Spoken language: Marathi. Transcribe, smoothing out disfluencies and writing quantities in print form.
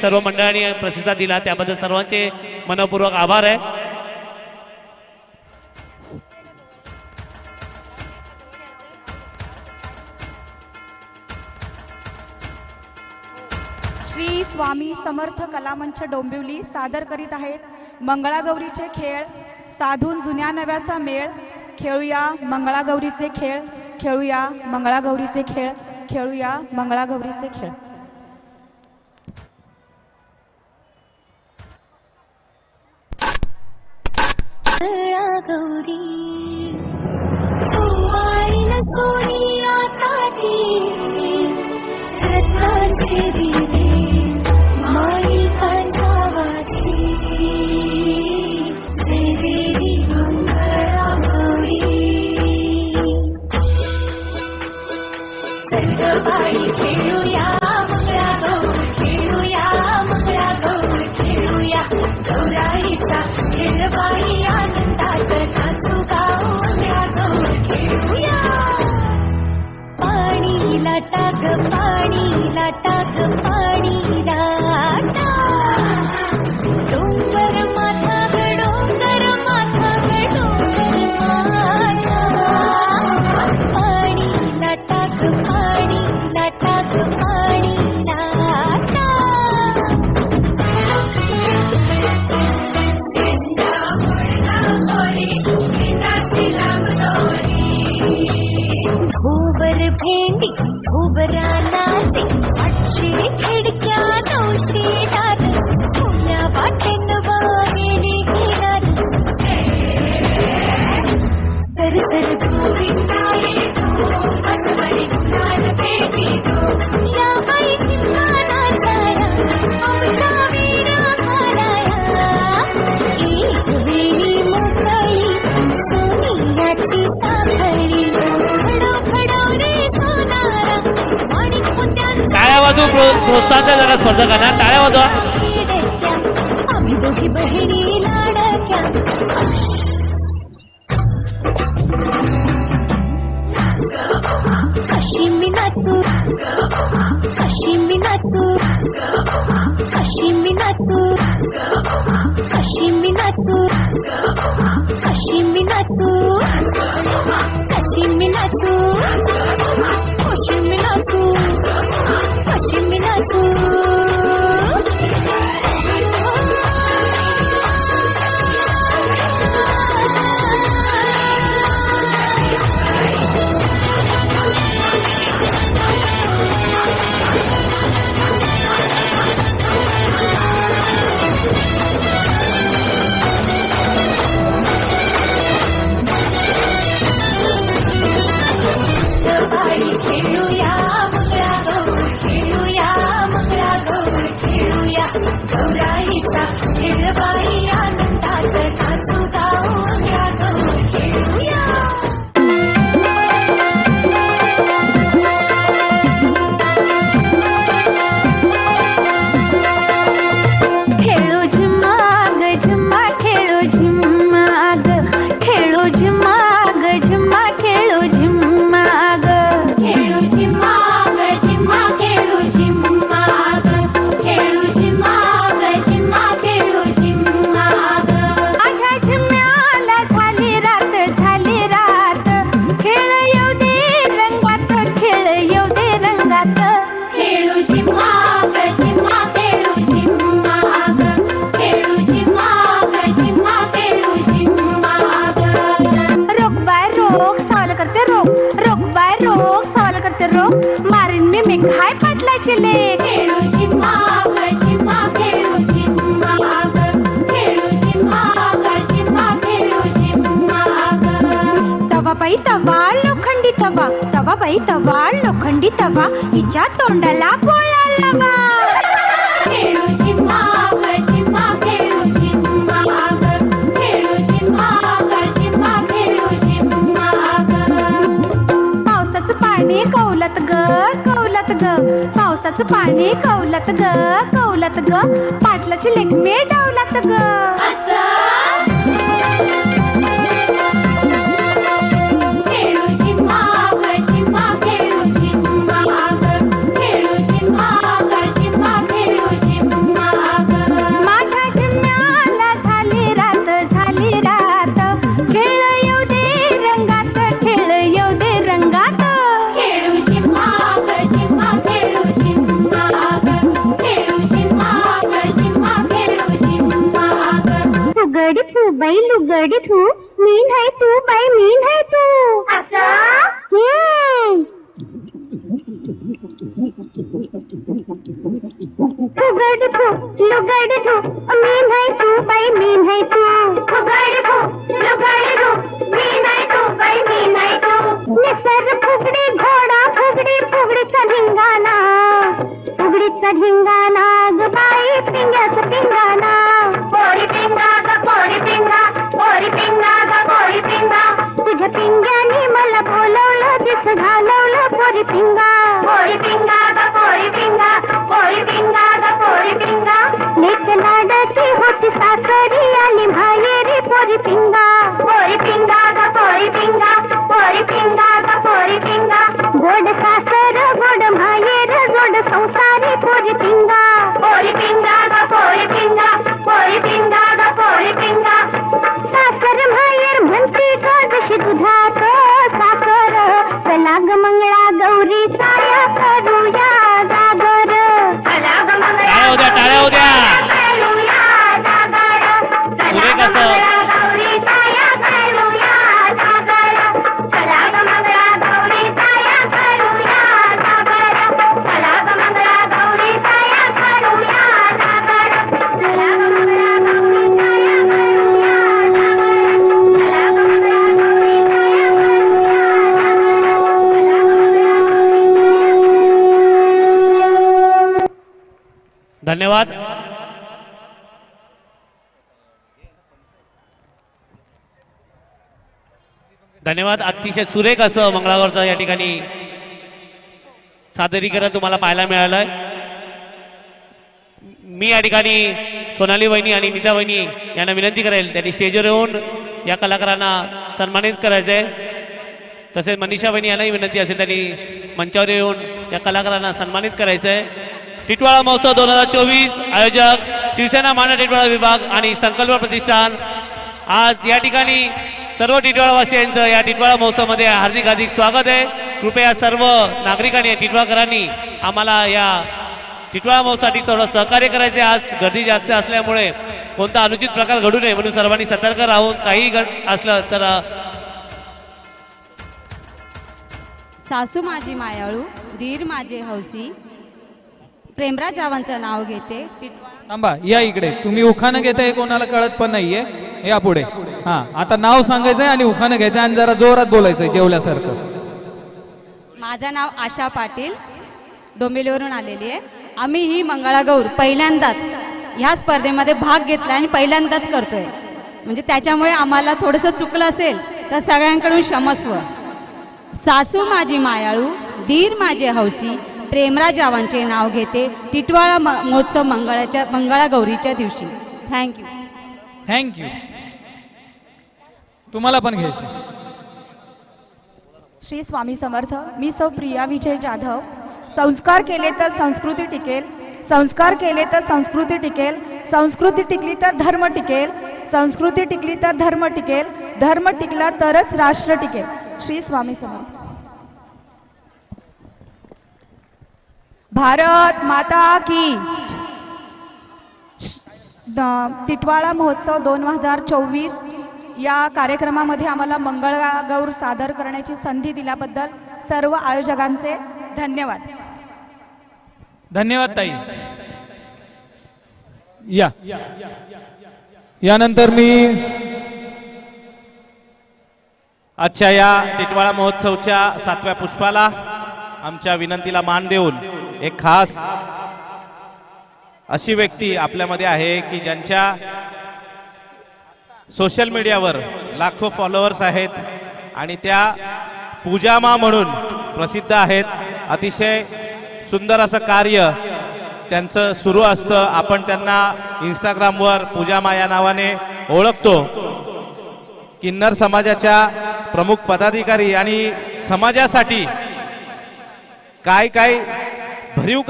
सर्व मंडळांनी प्रतिसाद दिला त्याबद्दल सर्वांचे मनपूर्वक आभार आहे। श्री स्वामी समर्थ कलामंच डोंबिवली सादर करीत आहेत मंगळागौरीचे खेळ। साधून जुन्या नव्याचा मेळ, खेळूया मंगळागौरीचे खेळ, खेळूया मंगळागौरीचे खेळ, खेळूया मंगळागौरीचे खेळ। गौरी कुमारी सोनिया काठी रत्नाचे दिवे माणिकाच्या वाटी जय देवी मंगळा गौरी। चल बाई खेळूया मंगळा गौर, खेळूया मंगळा गौर, खेळूया गौराईचा खेळ बाई आनंदात नाचू गाऊ मंगळा गौर खेळूया। पाणी लाटा ग पाणी लाटा ग पाणी लाटा डोंगर माथा ग डोंगर माथा ग डोंगर माथा पाणी लाटा ग पाणी लाटा ग पाणी लाटा। भोबर भेंडी भोबरा नाचे 800 खिडक्या 900 दार पुण्या वाटेन वागेली किनार सर सर गोविंदाये तो असवरी गुलाल बेटी तो या बाई चिंताना जाया आमच्या वीणा घालाया एक वेणी मोकळी सोनियाची साखळी टाळ्या वाजवू प्रोत्साहन द्या जरा स्पर्धकांना, टाळ्या वाजवा। आम्ही दोघी बहिणी लाडक्या अशी मी नाचू अशी मी नाचू अशी मी नाचू अशी मी नाचू अशी मी नाचू अशी मी नाचू अशी मी नाचू अशी मी नाचू। खेळूया मंगळा गौर, खेळूया मंगळा गौर, खेळूया गौराईचा खेळ बाई आनंदात नाचू गाऊ मंगळा गौर खेळूया। खेळो झिम्मा ग झिम्मा खेळो झिम्मा ग खेळो झिम्मा ग झिम्मा खेळो झिम्मा ग खेळो झिम्मा ग झिम्मा खेळो झिम्मा ग खेळो झिम्मा ग झिम्मा खेळो झिम्मा ग। माझ्या झिम्म्याला झाली रात खेळ येऊ दे रंगात खेळ येऊ दे रंगात खेळो झिम्मा ग झिम्मा खेळो झिम्मा ग खेळो झिम्मा ग झिम्मा खेळो झिम्मा ग। रोक बाय रोक सावल करते रोक रोक बाय रोक सावल करते रोक मारीन मी मेघाय पाटलाचे लेख खेळो झिम्मा ग झिम्मा खेळो झिम्मा ग खेळो झिम्मा ग झिम्मा खेळो झिम्मा ग। तवा बाई तवा लोखंडी तवा तवा बाई तवा लोखंडी तवा हिच्या तोंडाला गोळा लावा खेळो झिम्मा ग झिम्मा खेळो झिम्मा ग खेळो झिम्मा ग झिम्मा खेळो झिम्मा ग। पावसाचं पाणी कौलत ग कौलत ग पावसाचं पाणी कौलत ग कौलत ग पाटलाची लेक मे डावलात ग खेळो झिम्मा ग झिम्मा खेळो झिम्मा ग खेळो झिम्मा ग झिम्मा खेळो झिम्मा बाई लुगडीत हूँ, मीन है तू बाई मीन है तू. फुगडी फू लुगडी धू मीन है तू बाई मीन है तू. फुगडी फू लुगडी धू मीन है तू बाई मीन है तू. निसर फुगडी घोडा फुगडी फुगडीचा धिंगाणा फुगडीचा धिंगाणा ग बाई पिंग्याचा पिंगाणा. पोरी पिंगा ग पोरी पिंगा पोरी पिंगा ग पोरी पिंगा. तुझ्या पिंग्यानी मला बोलवलं दिस घालवलं पोरी पिंगा. पोरी पिंगा ग पोरी पिंगा पोरी पिंगा ग पोरी पिंगा. लेक लाडाची होती सासरी आली माहेरी पोरी पिंगा. पोरी पिंगा ग पोरी पिंगा पोरी पिंगा ग पोरी पिंगा. गोड सासर गोड माहेर गोड संसारी पोरी पिंगा. पोरी पिंगा ग पोरी पिंगा पोरी पिंगा ग पोरी पिंगा. सासर माहेर म्हणती ग जशी दुधात साखर. चला ग मंगळा गौरी साया करूया जागर. चला ग मंगळा टाळ्या होऊ द्या. करूया जागर. पुढे कसं? गौरी साया करूया जागर. चला ग मंगळा गौरी साया करूया जागर. चला ग मंगळा गौरी साया करूया जागर. चला ग मंगळा गौरी साया करूया जागर. चला ग मंगळा गौरी साया. धन्यवाद. धन्यवाद. अतिशय सुरेख असं मंगळागौरचं या ठिकाणी सादरीकरण तुम्हाला पाहायला मिळालंय. मी या ठिकाणी सोनाली वहिनी आणि नीता वहिनी यांना विनंती करेल त्यांनी स्टेजवर येऊन या कलाकारांना सन्मानित करायचंय. तसेच मनीषा वहिनी यांनाही विनंती असेल त्यांनी मंचावर येऊन या कलाकारांना सन्मानित करायचंय. टिटवाळा महोत्सव 2024 आयोजक शिवसेना माना टिटवाळा विभाग आणि संकल्प प्रतिष्ठान. आज या ठिकाणी सर्व टिटवाळावासियांचं या टिटवाळा महोत्सवामध्ये हार्दिक हार्दिक स्वागत आहे. कृपया सर्व नागरिकांनी टिटवाळकरांनी आम्हाला या टिटवाळा महोत्सवासाठी थोडं सहकार्य करायचे. आज गर्दी जास्त असल्यामुळे कोणता अनुचित प्रकार घडू नये म्हणून सर्वांनी सतर्क राहून काही असलं तर. सासू माझी मायाळू धीर माझे हौसी प्रेमराज रावांचं नाव घेते. थांबा या इकडे. तुम्ही उखाणं घेताय कोणाला कळत पण नाहीये. या पुढे. हा आता नाव सांगायचंय आणि उखाणं घ्यायचं आणि जरा जोरात बोलायचंय जेवल्यासारखं. माझं नाव आशा पाटील डोंबिवलीवरून आलेली आहे. आम्ही ही मंगळागौर पहिल्यांदाच ह्या स्पर्धेमध्ये भाग घेतला आणि पहिल्यांदाच करतोय. म्हणजे त्याच्यामुळे आम्हाला थोडंसं चुकलं असेल तर सगळ्यांकडून क्षमस्व. सासू माझी मायाळू धीर माझे हौशी प्रेमराज रावांचे नाव घेते. टिटवाळा महोत्सव मंगळागौरीच्या दिवशी. थँक्यू. थँक्यू. तुम्हाला पण घ्यायचं. श्री स्वामी समर्थ. मी सौ प्रिया विजय जाधव. संस्कार केले तर संस्कृती टिकेल. संस्कार केले तर संस्कृती टिकेल. संस्कृती टिकली तर धर्म टिकेल. संस्कृती टिकली तर धर्म टिकेल. धर्म टिकला तरच राष्ट्र टिकेल. श्री स्वामी समर्थ. भारत माता की. टिटवाळा महोत्सव 2024 या कार्यक्रमामध्ये आम्हाला मंगळागौर सादर करण्याची संधी दिल्याबद्दल सर्व आयोजकांचे धन्यवाद. धन्यवाद ताई. यानंतर मी आजच्या या टिटवाळा महोत्सवच्या 7व्या पुष्पाला आमच्या विनंतीला मान देऊन एक खास अशी व्यक्ती आपल्यामध्ये आहे की ज्यांच्या सोशल मीडियावर लाखो फॉलोअर्स आहेत आणि त्या पूजामा म्हणून प्रसिद्ध आहेत. अतिशय सुंदर असं कार्य त्यांचं सुरू असतं. आपण त्यांना इंस्टाग्रामवर पूजामा या नावाने ओळखतो. किन्नर समाजाच्या प्रमुख पदाधिकारी आणि समाजासाठी काय काय भरीव